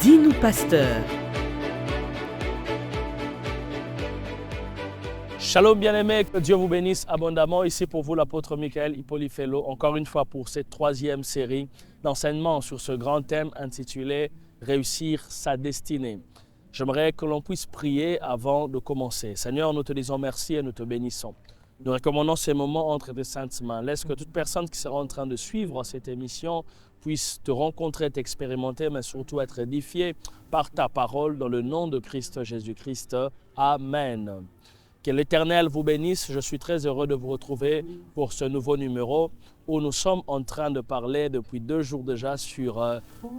Dis-nous pasteur. Shalom bien-aimés, que Dieu vous bénisse abondamment. Ici pour vous l'apôtre Michael Hippolyte-Fellow, encore une fois pour cette troisième série d'enseignements sur ce grand thème intitulé « Réussir sa destinée ». J'aimerais que l'on puisse prier avant de commencer. Seigneur, nous te disons merci et nous te bénissons. Nous recommandons ces moments entre tes saintes mains. Laisse que toute personne qui sera en train de suivre cette émission puisse te rencontrer, t'expérimenter, mais surtout être édifié par ta parole dans le nom de Christ Jésus-Christ. Amen. Que l'Éternel vous bénisse. Je suis très heureux de vous retrouver pour ce nouveau numéro où nous sommes en train de parler depuis 2 jours déjà sur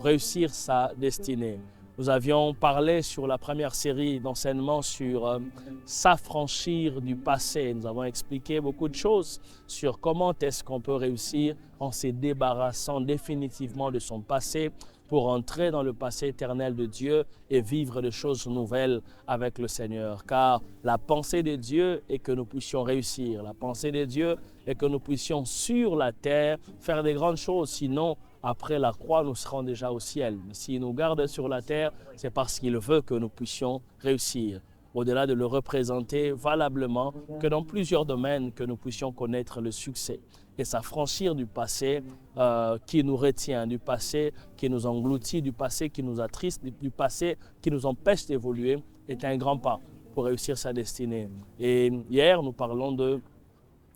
réussir sa destinée. Nous avions parlé sur la première série d'enseignements sur s'affranchir du passé. Nous avons expliqué beaucoup de choses sur comment est-ce qu'on peut réussir en se débarrassant définitivement de son passé pour entrer dans le passé éternel de Dieu et vivre des choses nouvelles avec le Seigneur. Car la pensée de Dieu est que nous puissions réussir. La pensée de Dieu est que nous puissions sur la terre faire des grandes choses. Sinon, après la croix, nous serons déjà au ciel. Mais s'il nous garde sur la terre, c'est parce qu'il veut que nous puissions réussir. Au-delà de le représenter valablement, que dans plusieurs domaines, que nous puissions connaître le succès et s'affranchir du passé qui nous retient, du passé qui nous engloutit, du passé qui nous attriste, du passé qui nous empêche d'évoluer, est un grand pas pour réussir sa destinée. Et hier, nous parlons de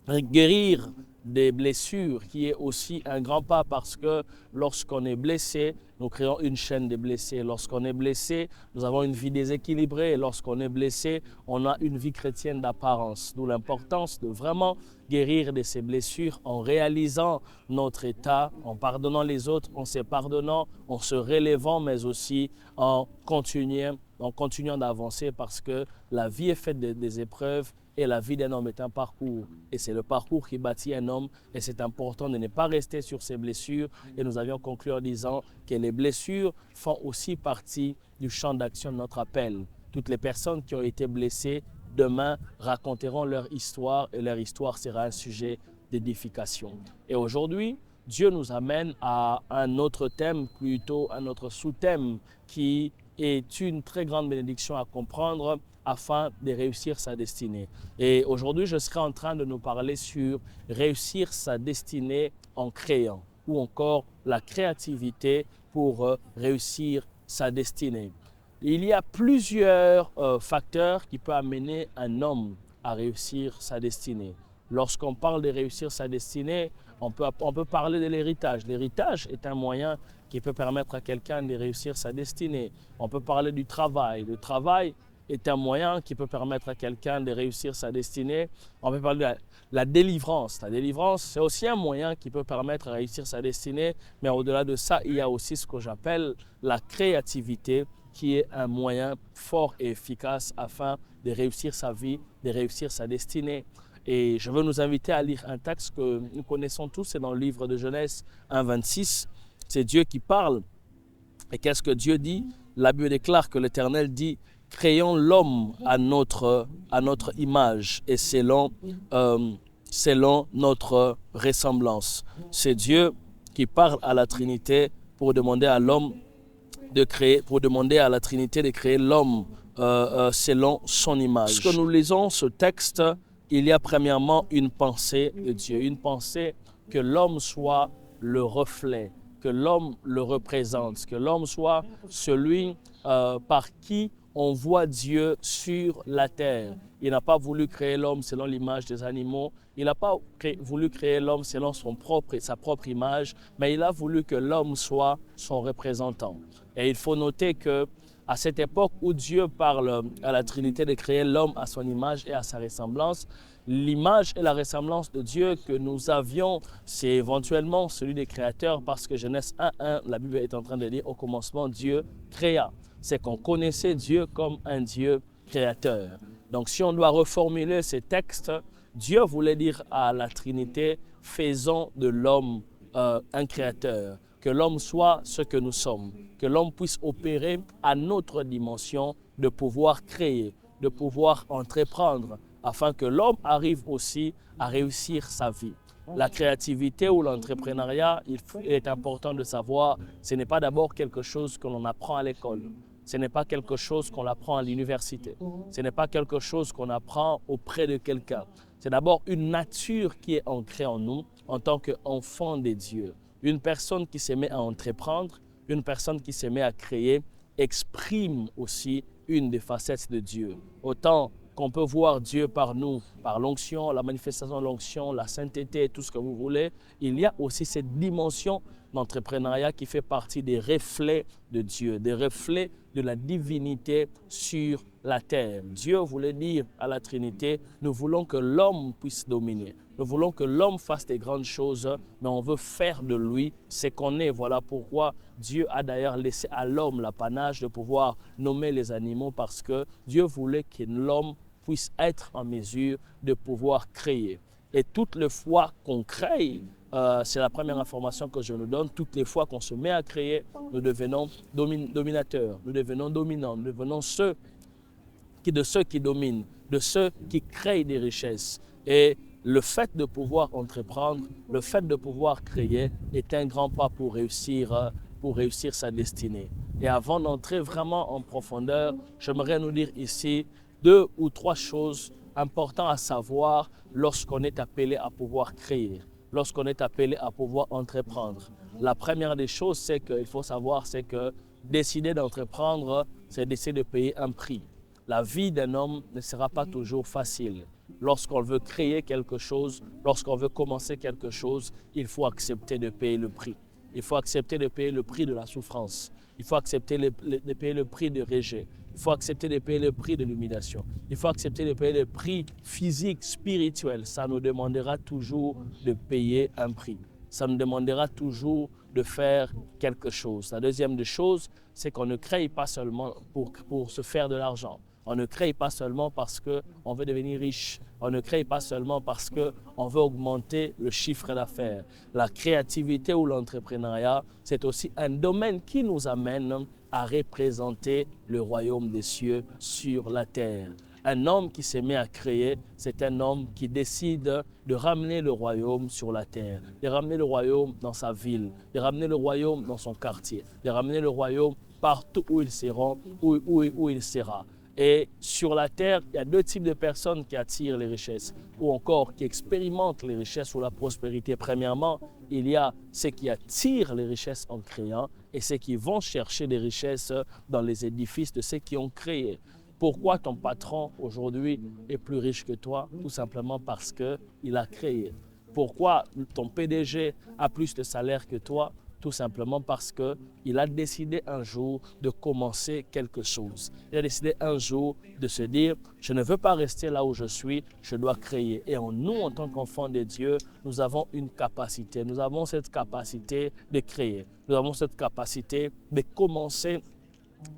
guérir des blessures, qui est aussi un grand pas parce que lorsqu'on est blessé, nous créons une chaîne de blessés. Lorsqu'on est blessé, nous avons une vie déséquilibrée. Et lorsqu'on est blessé, on a une vie chrétienne d'apparence. D'où l'importance de vraiment guérir de ces blessures en réalisant notre état, en pardonnant les autres, en se pardonnant, en se relevant, mais aussi en continuant d'avancer parce que la vie est faite des épreuves. Et la vie d'un homme est un parcours. Et c'est le parcours qui bâtit un homme. Et c'est important de ne pas rester sur ces blessures. Et nous avions conclu en disant que les blessures font aussi partie du champ d'action de notre appel. Toutes les personnes qui ont été blessées, demain, raconteront leur histoire. Et leur histoire sera un sujet d'édification. Et aujourd'hui, Dieu nous amène à un autre thème, plutôt un autre sous-thème, qui est une très grande bénédiction à comprendre afin de réussir sa destinée. Et aujourd'hui, je serai en train de nous parler sur réussir sa destinée en créant, ou encore la créativité pour réussir sa destinée. Il y a plusieurs facteurs qui peuvent amener un homme à réussir sa destinée. Lorsqu'on parle de réussir sa destinée, on peut parler de l'héritage. L'héritage est un moyen qui peut permettre à quelqu'un de réussir sa destinée. On peut parler du travail. Le travail est un moyen qui peut permettre à quelqu'un de réussir sa destinée. On peut parler de la délivrance. La délivrance, c'est aussi un moyen qui peut permettre de réussir sa destinée. Mais au-delà de ça, il y a aussi ce que j'appelle la créativité, qui est un moyen fort et efficace afin de réussir sa vie, de réussir sa destinée. Et je veux nous inviter à lire un texte que nous connaissons tous, c'est dans le livre de Genèse 1,26. C'est Dieu qui parle. Et qu'est-ce que Dieu dit? La Bible déclare que l'Éternel dit « Créons l'homme à notre image et selon notre ressemblance ». C'est Dieu qui parle à la Trinité pour demander à l'homme de créer, pour demander à la Trinité de créer l'homme selon son image. Lorsque nous lisons ce texte, il y a premièrement une pensée de Dieu, une pensée que l'homme soit le reflet, que l'homme le représente, que l'homme soit celui par qui on voit Dieu sur la terre. Il n'a pas voulu créer l'homme selon l'image des animaux, il n'a pas voulu créer l'homme selon sa propre image, mais il a voulu que l'homme soit son représentant. Et il faut noter que à cette époque où Dieu parle à la Trinité de créer l'homme à son image et à sa ressemblance, l'image et la ressemblance de Dieu que nous avions, c'est éventuellement celui des créateurs parce que Genèse 1.1, la Bible est en train de dire au commencement, Dieu créa. C'est qu'on connaissait Dieu comme un Dieu créateur. Donc si on doit reformuler ces textes, Dieu voulait dire à la Trinité, faisons de l'homme un créateur. Que l'homme soit ce que nous sommes, que l'homme puisse opérer à notre dimension de pouvoir créer, de pouvoir entreprendre, afin que l'homme arrive aussi à réussir sa vie. La créativité ou l'entrepreneuriat, il est important de savoir, ce n'est pas d'abord quelque chose que l'on apprend à l'école. Ce n'est pas quelque chose qu'on apprend à l'université. Ce n'est pas quelque chose qu'on apprend auprès de quelqu'un. C'est d'abord une nature qui est ancrée en nous en tant qu'enfant des dieux. Une personne qui se met à entreprendre, une personne qui se met à créer, exprime aussi une des facettes de Dieu. Autant qu'on peut voir Dieu par nous, par l'onction, la manifestation de l'onction, la sainteté, tout ce que vous voulez, il y a aussi cette dimension d'entrepreneuriat qui fait partie des reflets de Dieu, des reflets de la divinité sur la terre. Dieu voulait dire à la Trinité, nous voulons que l'homme puisse dominer. Nous voulons que l'homme fasse des grandes choses, mais on veut faire de lui ce qu'on est. Voilà pourquoi Dieu a d'ailleurs laissé à l'homme l'apanage de pouvoir nommer les animaux, parce que Dieu voulait que l'homme puisse être en mesure de pouvoir créer. Et toutes les fois qu'on crée, c'est la première information que je nous donne, toutes les fois qu'on se met à créer, nous devenons dominateurs, nous devenons dominants, nous devenons ceux qui dominent, de ceux qui créent des richesses. Et le fait de pouvoir entreprendre, le fait de pouvoir créer est un grand pas pour réussir sa destinée. Et avant d'entrer vraiment en profondeur, j'aimerais nous dire ici 2 ou 3 choses importantes à savoir lorsqu'on est appelé à pouvoir créer, lorsqu'on est appelé à pouvoir entreprendre. La première des choses, c'est qu'il faut savoir, c'est que décider d'entreprendre, c'est décider de payer un prix. La vie d'un homme ne sera pas toujours facile. Lorsqu'on veut créer quelque chose, lorsqu'on veut commencer quelque chose, il faut accepter de payer le prix. Il faut accepter de payer le prix de la souffrance. Il faut accepter de payer le prix du rejet. Il faut accepter de payer le prix de l'humiliation. Il faut accepter de payer le prix physique, spirituel. Ça nous demandera toujours de payer un prix. Ça nous demandera toujours de faire quelque chose. La deuxième des choses, c'est qu'on ne crée pas seulement pour se faire de l'argent. On ne crée pas seulement parce qu'on veut devenir riche. On ne crée pas seulement parce qu'on veut augmenter le chiffre d'affaires. La créativité ou l'entrepreneuriat, c'est aussi un domaine qui nous amène à représenter le royaume des cieux sur la terre. Un homme qui se met à créer, c'est un homme qui décide de ramener le royaume sur la terre, de ramener le royaume dans sa ville, de ramener le royaume dans son quartier, de ramener le royaume partout où il sera. Et sur la terre, il y a 2 types de personnes qui attirent les richesses ou encore qui expérimentent les richesses ou la prospérité. Premièrement, il y a ceux qui attirent les richesses en créant et ceux qui vont chercher des richesses dans les édifices de ceux qui ont créé. Pourquoi ton patron aujourd'hui est plus riche que toi? Tout simplement parce qu'il a créé. Pourquoi ton PDG a plus de salaire que toi? Tout simplement parce qu'il a décidé un jour de commencer quelque chose. Il a décidé un jour de se dire, je ne veux pas rester là où je suis, je dois créer. Et nous, en tant qu'enfants de Dieu, nous avons une capacité. Nous avons cette capacité de créer. Nous avons cette capacité de commencer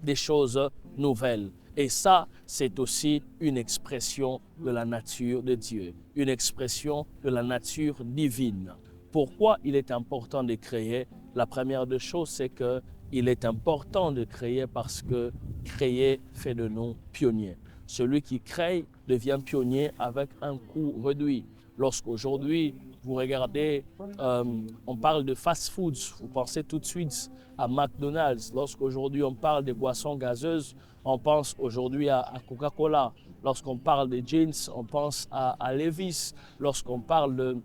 des choses nouvelles. Et ça, c'est aussi une expression de la nature de Dieu, une expression de la nature divine. Pourquoi il est important de créer? La première des choses, c'est qu'il est important de créer parce que créer fait de nous pionniers. Celui qui crée devient pionnier avec un coût réduit. Lorsqu'aujourd'hui, vous regardez, on parle de fast-foods, vous pensez tout de suite à McDonald's. Lorsqu'aujourd'hui, on parle des boissons gazeuses, on pense aujourd'hui à Coca-Cola. Lorsqu'on parle de jeans, on pense à Levi's. Lorsqu'on parle de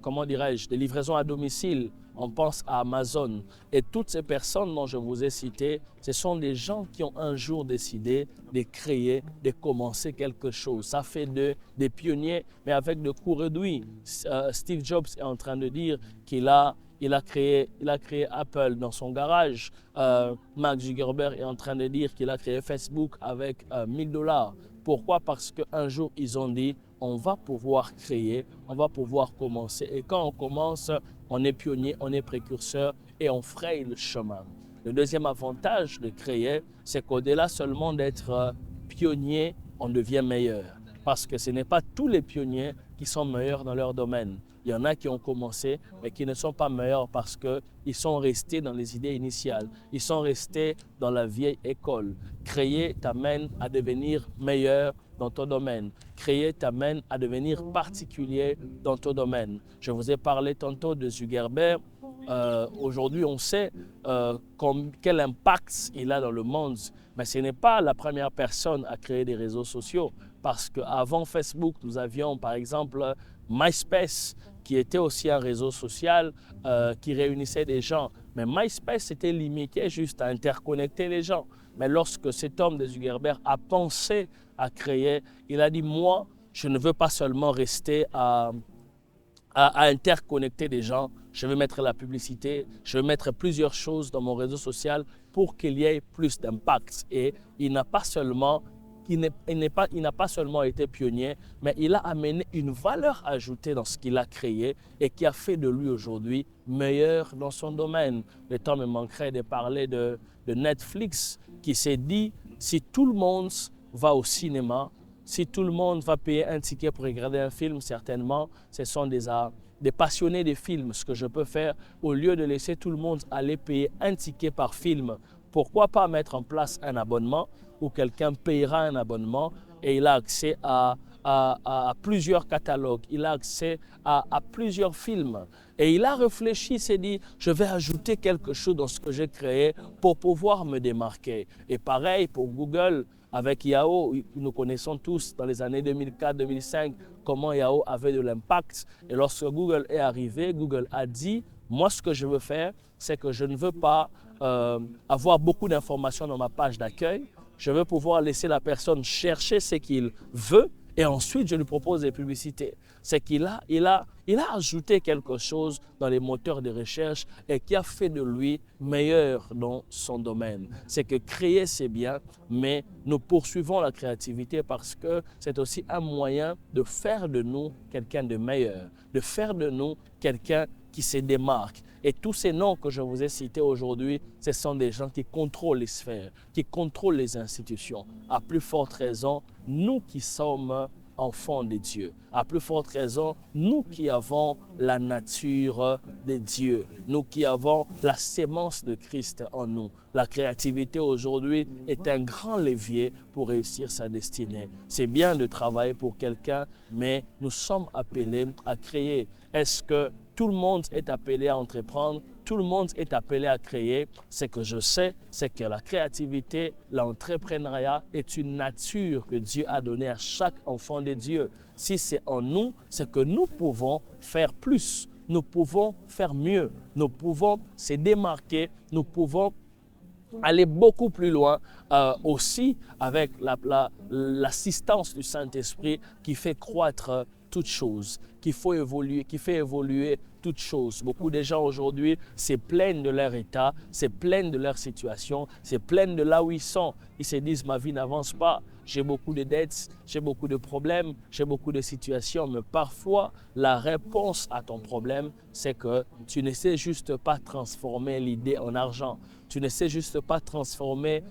comment dirais-je, des livraisons à domicile, on pense à Amazon. Et toutes ces personnes dont je vous ai citées, ce sont des gens qui ont un jour décidé de créer, de commencer quelque chose. Ça fait des pionniers, mais avec de coûts réduits. Steve Jobs est en train de dire qu'il a créé Apple dans son garage. Mark Zuckerberg est en train de dire qu'il a créé Facebook avec $1000. Pourquoi? Parce qu'un jour, ils ont dit, on va pouvoir créer, on va pouvoir commencer. Et quand on commence, on est pionnier, on est précurseur et on fraye le chemin. Le deuxième avantage de créer, c'est qu'au-delà seulement d'être pionnier, on devient meilleur. Parce que ce n'est pas tous les pionniers qui sont meilleurs dans leur domaine. Il y en a qui ont commencé, mais qui ne sont pas meilleurs parce qu'ils sont restés dans les idées initiales. Ils sont restés dans la vieille école. Créer t'amène à devenir meilleur dans ton domaine. Créer t'amène à devenir particulier dans ton domaine. Je vous ai parlé tantôt de Zuckerberg. Aujourd'hui, on sait quel impact il a dans le monde. Mais ce n'est pas la première personne à créer des réseaux sociaux. Parce qu'avant Facebook, nous avions par exemple MySpace, qui était aussi un réseau social qui réunissait des gens. Mais MySpace était limité juste à interconnecter les gens. Mais lorsque cet homme de Zuckerberg a pensé à créer, il a dit, moi, je ne veux pas seulement rester à interconnecter des gens, je veux mettre la publicité, je veux mettre plusieurs choses dans mon réseau social pour qu'il y ait plus d'impact. Et il n'a pas seulement été pionnier, mais il a amené une valeur ajoutée dans ce qu'il a créé et qui a fait de lui aujourd'hui meilleur dans son domaine. Le temps me manquerait de parler de Netflix qui s'est dit, si tout le monde va au cinéma, si tout le monde va payer un ticket pour regarder un film, certainement, ce sont des passionnés des films. Ce que je peux faire, au lieu de laisser tout le monde aller payer un ticket par film, pourquoi pas mettre en place un abonnement où quelqu'un payera un abonnement et il a accès à plusieurs catalogues, il a accès à plusieurs films. Et il a réfléchi, il s'est dit, je vais ajouter quelque chose dans ce que j'ai créé pour pouvoir me démarquer. Et pareil pour Google, avec Yahoo, nous connaissons tous dans les années 2004-2005 comment Yahoo avait de l'impact. Et lorsque Google est arrivé, Google a dit, moi ce que je veux faire, c'est que je ne veux pas avoir beaucoup d'informations dans ma page d'accueil. Je veux pouvoir laisser la personne chercher ce qu'il veut et ensuite je lui propose des publicités. C'est qu'il a ajouté quelque chose dans les moteurs de recherche et qui a fait de lui meilleur dans son domaine. C'est que créer c'est bien, mais nous poursuivons la créativité parce que c'est aussi un moyen de faire de nous quelqu'un de meilleur, de faire de nous quelqu'un qui se démarque. Et tous ces noms que je vous ai cités aujourd'hui, ce sont des gens qui contrôlent les sphères, qui contrôlent les institutions. À plus forte raison, nous qui sommes enfants de Dieu. À plus forte raison, nous qui avons la nature de Dieu, nous qui avons la sémence de Christ en nous. La créativité aujourd'hui est un grand levier pour réussir sa destinée. C'est bien de travailler pour quelqu'un, mais nous sommes appelés à créer. Est-ce que tout le monde est appelé à entreprendre? Tout le monde est appelé à créer. Ce que je sais, c'est que la créativité, l'entrepreneuriat est une nature que Dieu a donnée à chaque enfant de Dieu. Si c'est en nous, c'est que nous pouvons faire plus, nous pouvons faire mieux, nous pouvons se démarquer, nous pouvons aller beaucoup plus loin aussi avec l'assistance du Saint-Esprit qui fait croître toutes choses, qui fait évoluer toutes choses. Beaucoup de gens aujourd'hui se plaignent de leur état, se plaignent de leur situation, se plaignent de là où ils sont. Ils se disent, ma vie n'avance pas, j'ai beaucoup de dettes, j'ai beaucoup de problèmes, j'ai beaucoup de situations. Mais parfois, la réponse à ton problème, c'est que tu ne sais juste pas transformer l'idée en argent. Tu ne sais juste pas transformer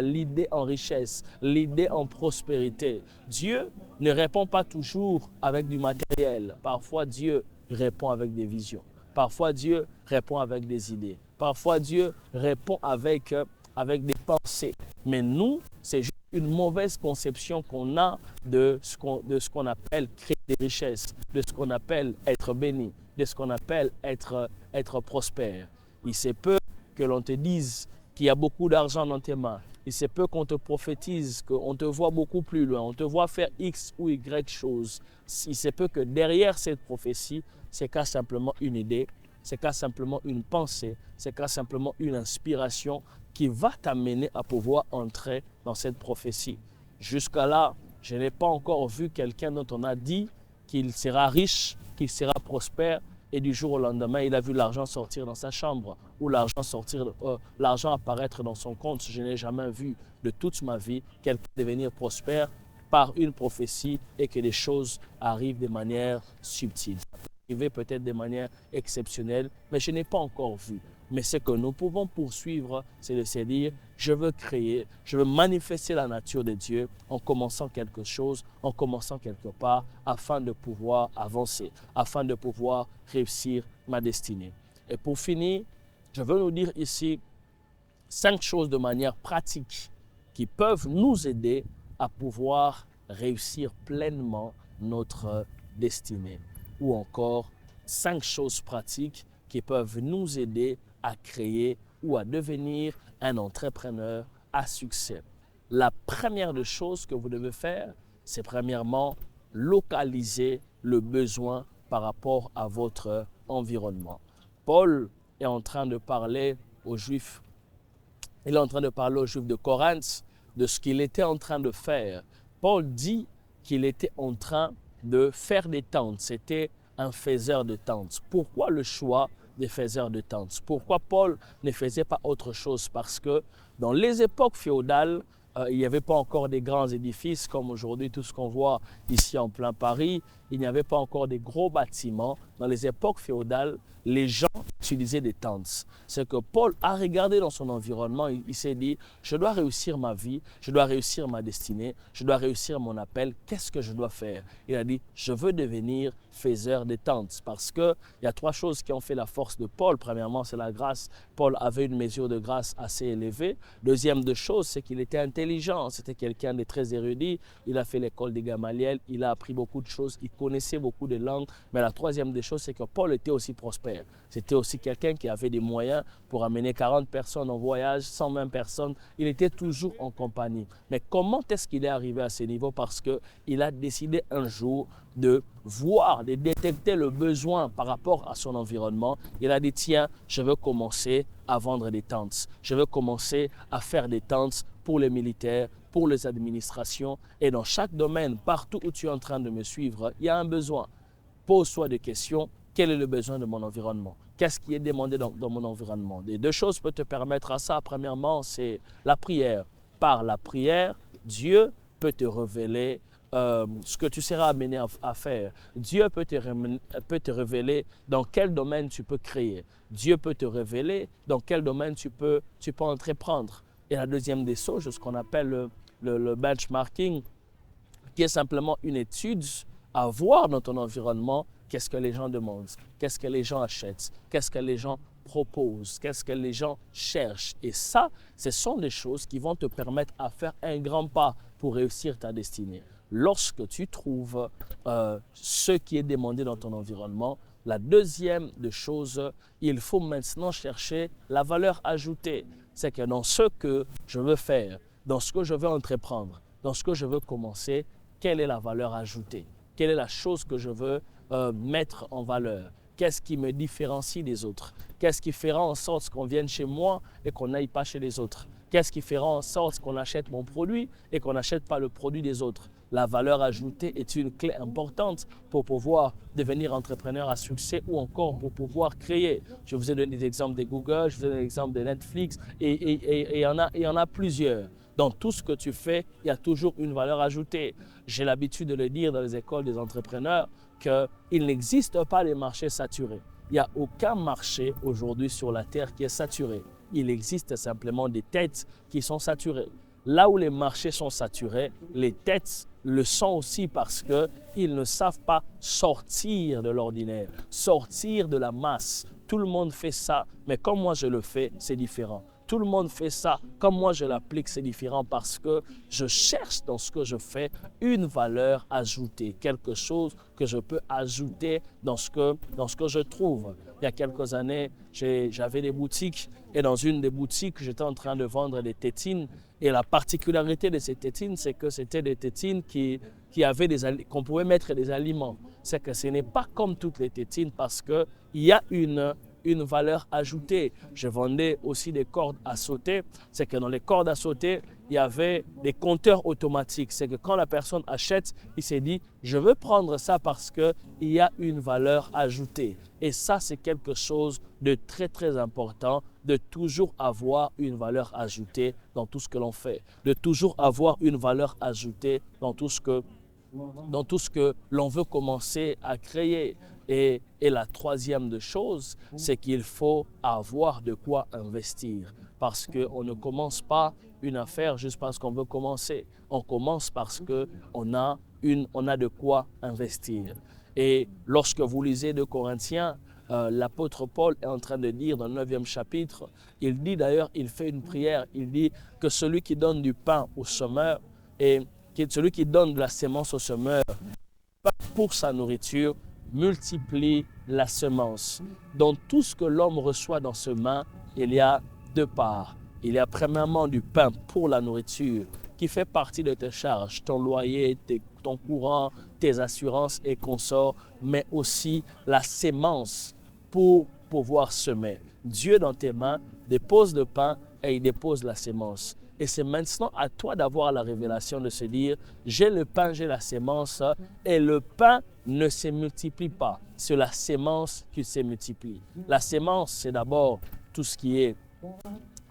l'idée en richesse, l'idée en prospérité. Dieu ne répond pas toujours avec du matériel. Parfois, Dieu répond avec des visions. Parfois, Dieu répond avec des idées. Parfois, Dieu répond avec des pensées. Mais nous, c'est juste une mauvaise conception qu'on a de ce qu'on appelle créer des richesses, de ce qu'on appelle être béni, de ce qu'on appelle être prospère. Il se peut que l'on te dise qu'il y a beaucoup d'argent dans tes mains. Il se peut qu'on te prophétise, qu'on te voit beaucoup plus loin, on te voit faire X ou Y choses. Il se peut que derrière cette prophétie, c'est qu'à simplement une idée, c'est qu'à simplement une pensée, c'est qu'à simplement une inspiration qui va t'amener à pouvoir entrer dans cette prophétie. Jusqu'à là, je n'ai pas encore vu quelqu'un dont on a dit qu'il sera riche, qu'il sera prospère, et du jour au lendemain, il a vu l'argent sortir dans sa chambre ou l'argent apparaître dans son compte. Je n'ai jamais vu de toute ma vie quelqu'un devenir prospère par une prophétie et que les choses arrivent de manière subtile. Ça peut arriver peut-être de manière exceptionnelle, mais je n'ai pas encore vu. Mais ce que nous pouvons poursuivre, c'est de se dire, je veux créer, je veux manifester la nature de Dieu en commençant quelque chose, en commençant quelque part, afin de pouvoir avancer, afin de pouvoir réussir ma destinée. Et pour finir, je veux nous dire ici 5 choses de manière pratique qui peuvent nous aider à pouvoir réussir pleinement notre destinée. Ou encore 5 choses pratiques qui peuvent nous aider à créer ou à devenir un entrepreneur à succès. La première des choses que vous devez faire, c'est premièrement localiser le besoin par rapport à votre environnement. Paul est en train de parler aux Juifs. Il est en train de parler aux Juifs de Corinthe de ce qu'il était en train de faire. Paul dit qu'il était en train de faire des tentes. C'était un faiseur de tentes. Pourquoi le choix des faiseurs de tentes? Pourquoi Paul ne faisait pas autre chose? Parce que dans les époques féodales, il n'y avait pas encore des grands édifices comme aujourd'hui, tout ce qu'on voit ici en plein Paris. Il n'y avait pas encore des gros bâtiments. Dans les époques féodales, les gens utilisaient des tentes. C'est que Paul a regardé dans son environnement, il s'est dit, je dois réussir ma vie, je dois réussir ma destinée, je dois réussir mon appel, qu'est-ce que je dois faire? Il a dit, je veux devenir faiseur de tentes parce qu'il y a 3 choses qui ont fait la force de Paul. Premièrement, c'est la grâce. Paul avait une mesure de grâce assez élevée. Deuxième de chose, c'est qu'il était intelligent. C'était quelqu'un de très érudit. Il a fait l'école de Gamaliel. Il a appris beaucoup de choses. Il connaissait beaucoup de langues. Mais la troisième des choses, c'est que Paul était aussi prospère. C'était aussi quelqu'un qui avait des moyens pour amener 40 personnes en voyage, 120 personnes. Il était toujours en compagnie. Mais comment est-ce qu'il est arrivé à ce niveau? Parce qu'il a décidé un jour de voir, de détecter le besoin par rapport à son environnement. Il a dit, tiens, je veux commencer à vendre des tentes. Je veux commencer à faire des tentes pour les militaires, pour les administrations. Et dans chaque domaine, partout où tu es en train de me suivre, il y a un besoin. Pose-toi des questions. Quel est le besoin de mon environnement? Qu'est-ce qui est demandé dans mon environnement? Les 2 choses peuvent te permettre à ça. Premièrement, c'est la prière. Par la prière, Dieu peut te révéler ce que tu seras amené à faire. Dieu peut te révéler dans quel domaine tu peux créer. Dieu peut te révéler dans quel domaine tu peux entreprendre. Et la deuxième des choses, ce qu'on appelle le benchmarking, qui est simplement une étude à voir dans ton environnement, qu'est-ce que les gens demandent, qu'est-ce que les gens achètent, qu'est-ce que les gens proposent, qu'est-ce que les gens cherchent. Et ça, ce sont des choses qui vont te permettre à faire un grand pas pour réussir ta destinée. Lorsque tu trouves ce qui est demandé dans ton environnement, la deuxième des choses, il faut maintenant chercher la valeur ajoutée. C'est que dans ce que je veux faire, dans ce que je veux entreprendre, dans ce que je veux commencer, quelle est la valeur ajoutée? Quelle est la chose que je veux mettre en valeur? Qu'est-ce qui me différencie des autres? Qu'est-ce qui fera en sorte qu'on vienne chez moi et qu'on n'aille pas chez les autres? Qu'est-ce qui fera en sorte qu'on achète mon produit et qu'on n'achète pas le produit des autres? La valeur ajoutée est une clé importante pour pouvoir devenir entrepreneur à succès ou encore pour pouvoir créer. Je vous ai donné des exemples de Google, je vous ai donné l'exemple de Netflix et il y en a plusieurs. Dans tout ce que tu fais, il y a toujours une valeur ajoutée. J'ai l'habitude de le dire dans les écoles des entrepreneurs qu'il n'existe pas de marché saturé. Il n'y a aucun marché aujourd'hui sur la terre qui est saturé. Il existe simplement des têtes qui sont saturées. Là où les marchés sont saturés, les têtes le sont aussi parce qu'ils ne savent pas sortir de l'ordinaire, sortir de la masse. Tout le monde fait ça, mais comme moi je le fais, c'est différent. Tout le monde fait ça, comme moi je l'applique, c'est différent parce que je cherche dans ce que je fais une valeur ajoutée, quelque chose que je peux ajouter dans ce que je trouve. Il y a quelques années, j'avais des boutiques et dans une des boutiques, j'étais en train de vendre des tétines. Et la particularité de ces tétines, c'est que c'était des tétines qu'on pouvait mettre des aliments. C'est que ce n'est pas comme toutes les tétines parce qu'il y a une valeur ajoutée. Je vendais aussi des cordes à sauter. C'est que dans les cordes à sauter, il y avait des compteurs automatiques. C'est que quand la personne achète, il s'est dit, je veux prendre ça parce qu'il y a une valeur ajoutée. Et ça, c'est quelque chose de très, très important, de toujours avoir une valeur ajoutée dans tout ce que l'on fait, de toujours avoir une valeur ajoutée dans tout ce que l'on veut commencer à créer. Et la troisième de choses, c'est qu'il faut avoir de quoi investir. Parce qu'on ne commence pas une affaire juste parce qu'on veut commencer. On commence parce qu'on a de quoi investir. Et lorsque vous lisez 2 Corinthiens, l'apôtre Paul est en train de dire dans le 9e chapitre, il dit d'ailleurs, il fait une prière, il dit que celui qui donne du pain au semeur et celui qui donne de la sémence au semeur pour sa nourriture, multiplie la semence. Dans tout ce que l'homme reçoit dans ses mains, il y a 2 parts. Il y a premièrement du pain pour la nourriture qui fait partie de tes charges, ton loyer, ton courant, tes assurances et consorts, mais aussi la sémence pour pouvoir semer. Dieu dans tes mains dépose le pain et il dépose la sémence. Et c'est maintenant à toi d'avoir la révélation de se dire, j'ai le pain, j'ai la sémence, et le pain ne se multiplie pas. C'est la sémence qui se multiplie. La sémence, c'est d'abord tout ce qui est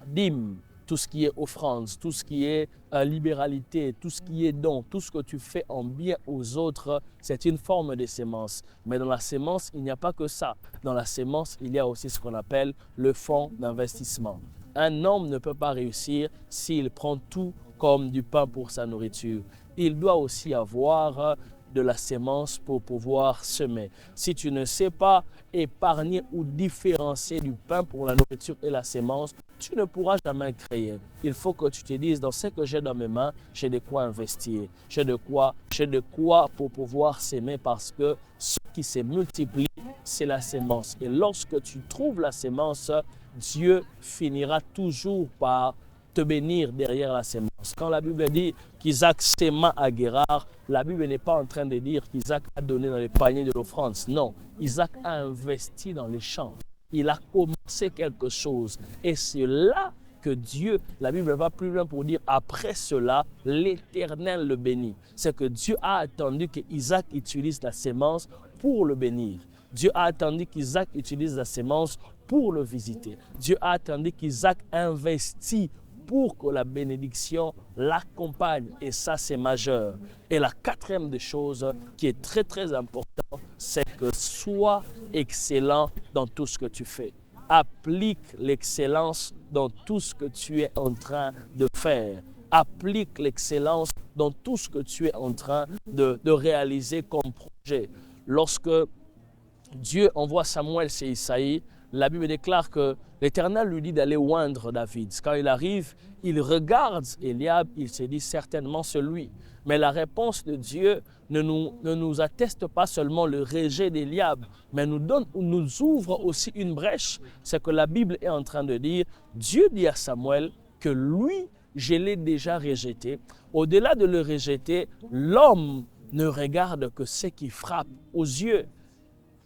dîme, tout ce qui est offrande, tout ce qui est libéralité, tout ce qui est don, tout ce que tu fais en bien aux autres, c'est une forme de sémence. Mais dans la sémence, il n'y a pas que ça. Dans la sémence, il y a aussi ce qu'on appelle le fonds d'investissement. Un homme ne peut pas réussir s'il prend tout comme du pain pour sa nourriture. Il doit aussi avoir de la sémence pour pouvoir semer. Si tu ne sais pas épargner ou différencier du pain pour la nourriture et la sémence, tu ne pourras jamais créer. Il faut que tu te dises, dans ce que j'ai dans mes mains, j'ai de quoi investir. J'ai de quoi pour pouvoir s'aimer parce que ce qui se multiplie, c'est la sémence. Et lorsque tu trouves la sémence, Dieu finira toujours par te bénir derrière la sémence. Quand la Bible dit qu'Isaac sema à Guérard, la Bible n'est pas en train de dire qu'Isaac a donné dans les paniers de l'offrande. Non, Isaac a investi dans les champs. Il a commencé quelque chose. Et c'est là que Dieu, la Bible va plus loin pour dire, après cela, l'Éternel le bénit. C'est que Dieu a attendu qu'Isaac utilise la sémence pour le bénir. Dieu a attendu qu'Isaac utilise la sémence pour le visiter. Dieu a attendu qu'Isaac investisse pour que la bénédiction l'accompagne. Et ça, c'est majeur. Et la quatrième des choses qui est très, très importante, c'est que sois excellent dans tout ce que tu fais. Applique l'excellence dans tout ce que tu es en train de faire. Applique l'excellence dans tout ce que tu es en train de réaliser comme projet. Lorsque Dieu envoie Samuel chez Isaïe, la Bible déclare que l'Éternel lui dit d'aller oindre David. Quand il arrive, il regarde Eliab, il se dit certainement celui. Mais la réponse de Dieu ne nous atteste pas seulement le rejet d'Eliab, mais nous ouvre aussi une brèche. C'est que la Bible est en train de dire, Dieu dit à Samuel que lui, je l'ai déjà rejeté. Au-delà de le rejeter, l'homme ne regarde que ce qui frappe aux yeux.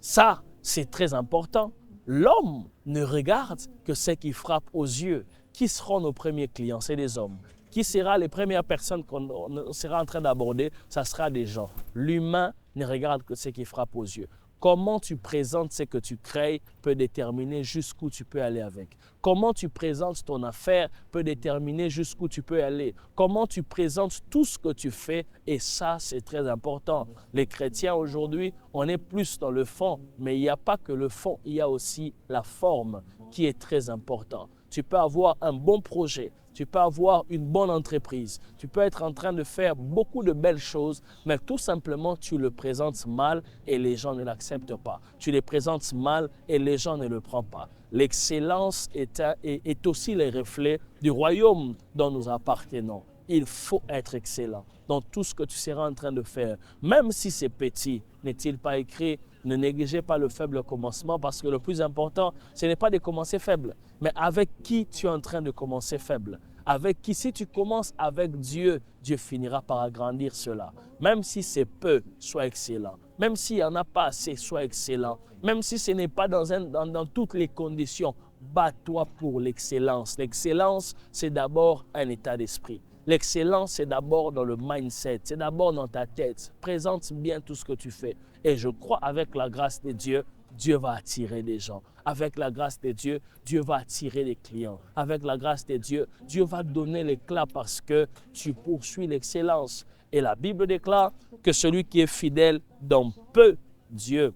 Ça, c'est très important. L'homme ne regarde que ce qui frappe aux yeux. Qui seront nos premiers clients? C'est des hommes. Qui sera les premières personnes qu'on sera en train d'aborder? Ça sera des gens. L'humain ne regarde que ce qui frappe aux yeux. Comment tu présentes ce que tu crées peut déterminer jusqu'où tu peux aller avec. Comment tu présentes ton affaire peut déterminer jusqu'où tu peux aller. Comment tu présentes tout ce que tu fais, et ça, c'est très important. Les chrétiens aujourd'hui, on est plus dans le fond, mais il n'y a pas que le fond, il y a aussi la forme qui est très importante. Tu peux avoir un bon projet, tu peux avoir une bonne entreprise, tu peux être en train de faire beaucoup de belles choses, mais tout simplement tu le présentes mal et les gens ne l'acceptent pas. Tu les présentes mal et les gens ne le prennent pas. L'excellence est aussi le reflet du royaume dont nous appartenons. Il faut être excellent dans tout ce que tu seras en train de faire. Même si c'est petit, n'est-il pas écrit? Ne négligez pas le faible commencement, parce que le plus important, ce n'est pas de commencer faible, mais avec qui tu es en train de commencer faible. Avec qui, si tu commences avec Dieu, Dieu finira par agrandir cela. Même si c'est peu, sois excellent. Même s'il n'y en a pas assez, sois excellent. Même si ce n'est pas dans toutes les conditions, bats-toi pour l'excellence. L'excellence, c'est d'abord un état d'esprit. L'excellence, c'est d'abord dans le mindset, c'est d'abord dans ta tête. Présente bien tout ce que tu fais. Et je crois avec la grâce de Dieu, Dieu va attirer des gens. Avec la grâce de Dieu, Dieu va attirer des clients. Avec la grâce de Dieu, Dieu va donner l'éclat parce que tu poursuis l'excellence. Et la Bible déclare que celui qui est fidèle dans peu, Dieu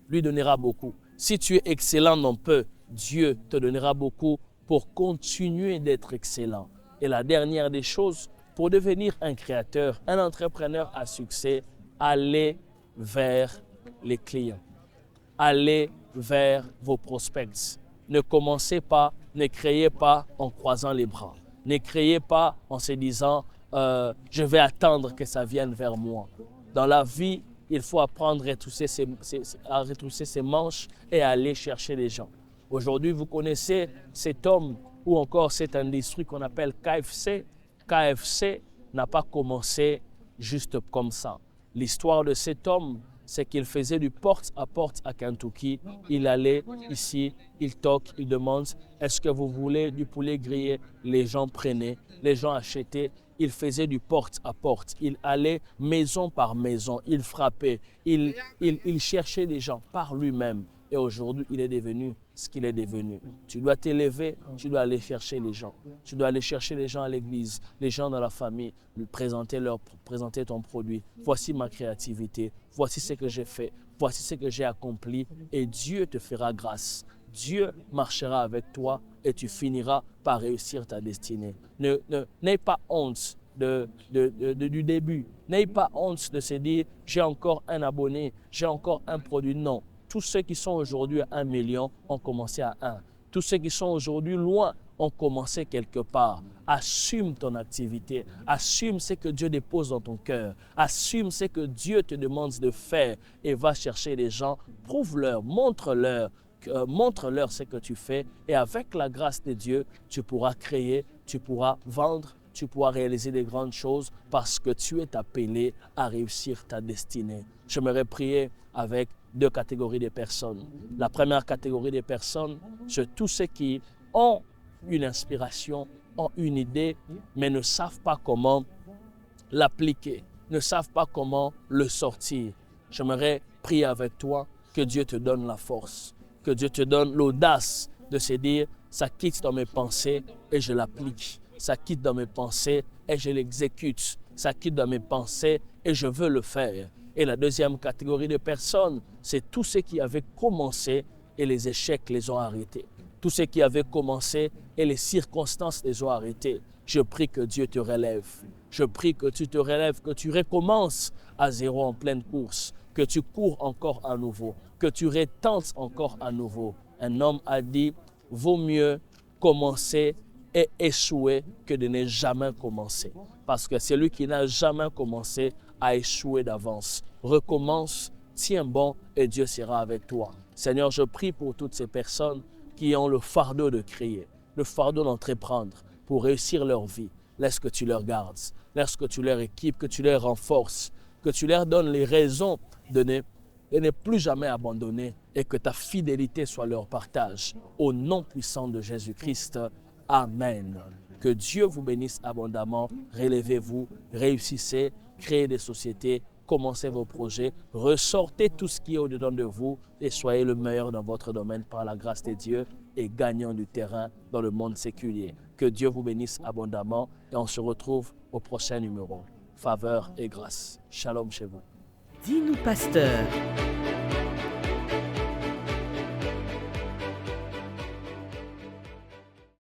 lui donnera beaucoup. Si tu es excellent dans peu, Dieu te donnera beaucoup pour continuer d'être excellent. Et la dernière des choses, pour devenir un créateur, un entrepreneur à succès, allez vers les clients. Allez vers vos prospects. Ne commencez pas, ne créez pas en croisant les bras. Ne créez pas en se disant je vais attendre que ça vienne vers moi. Dans la vie, il faut apprendre à retrousser ses manches et à aller chercher les gens. Aujourd'hui, vous connaissez cet homme ou encore cette industrie qu'on appelle KFC. KFC n'a pas commencé juste comme ça. L'histoire de cet homme, c'est qu'il faisait du porte à Kentucky. Il allait ici, il toque, il demande « Est-ce que vous voulez du poulet grillé ?» Les gens prenaient, les gens achetaient. Il faisait du porte à porte. Il allait maison par maison, il frappait, il cherchait des gens par lui-même. Et aujourd'hui, il est devenu ce qu'il est devenu. Tu dois t'élever, tu dois aller chercher les gens. Tu dois aller chercher les gens à l'église, les gens dans la famille, lui présenter ton produit. Voici ma créativité, voici ce que j'ai fait, voici ce que j'ai accompli et Dieu te fera grâce. Dieu marchera avec toi et tu finiras par réussir ta destinée. N'aie pas honte du début. N'aie pas honte de se dire « j'ai encore un abonné, j'ai encore un produit ». Non. Tous ceux qui sont aujourd'hui à 1 million ont commencé à 1. Tous ceux qui sont aujourd'hui loin ont commencé quelque part. Assume ton activité. Assume ce que Dieu dépose dans ton cœur. Assume ce que Dieu te demande de faire et va chercher les gens. Prouve-leur, montre-leur ce que tu fais et avec la grâce de Dieu, tu pourras créer, tu pourras vendre, tu pourras réaliser des grandes choses parce que tu es appelé à réussir ta destinée. J'aimerais prier avec 2 catégories de personnes. La première catégorie de personnes, c'est tous ceux qui ont une inspiration, ont une idée, mais ne savent pas comment l'appliquer, ne savent pas comment le sortir. J'aimerais prier avec toi que Dieu te donne la force, que Dieu te donne l'audace de se dire, ça quitte dans mes pensées et je l'applique. Ça quitte dans mes pensées et je l'exécute. Ça quitte dans mes pensées et je veux le faire. Et la deuxième catégorie de personnes, c'est tous ceux qui avaient commencé et les échecs les ont arrêtés. Tous ceux qui avaient commencé et les circonstances les ont arrêtés. Je prie que Dieu te relève. Je prie que tu te relèves, que tu recommences à zéro en pleine course, que tu cours encore à nouveau, que tu retentes encore à nouveau. Un homme a dit, vaut mieux commencer et échouer que de ne jamais commencer. Parce que celui qui n'a jamais commencé a échoué d'avance. Recommence, tiens bon et Dieu sera avec toi. Seigneur, je prie pour toutes ces personnes qui ont le fardeau de créer, le fardeau d'entreprendre pour réussir leur vie. Laisse que tu leur gardes, laisse que tu leur équipes, que tu leur renforces, que tu leur donnes les raisons de ne plus jamais abandonner et que ta fidélité soit leur partage. Au nom puissant de Jésus-Christ, Amen. Que Dieu vous bénisse abondamment. Relevez-vous, réussissez, créez des sociétés, commencez vos projets, ressortez tout ce qui est au-dedans de vous et soyez le meilleur dans votre domaine par la grâce de Dieu et gagnant du terrain dans le monde séculier. Que Dieu vous bénisse abondamment et on se retrouve au prochain numéro. Faveur et grâce. Shalom chez vous. Dis-nous, pasteur.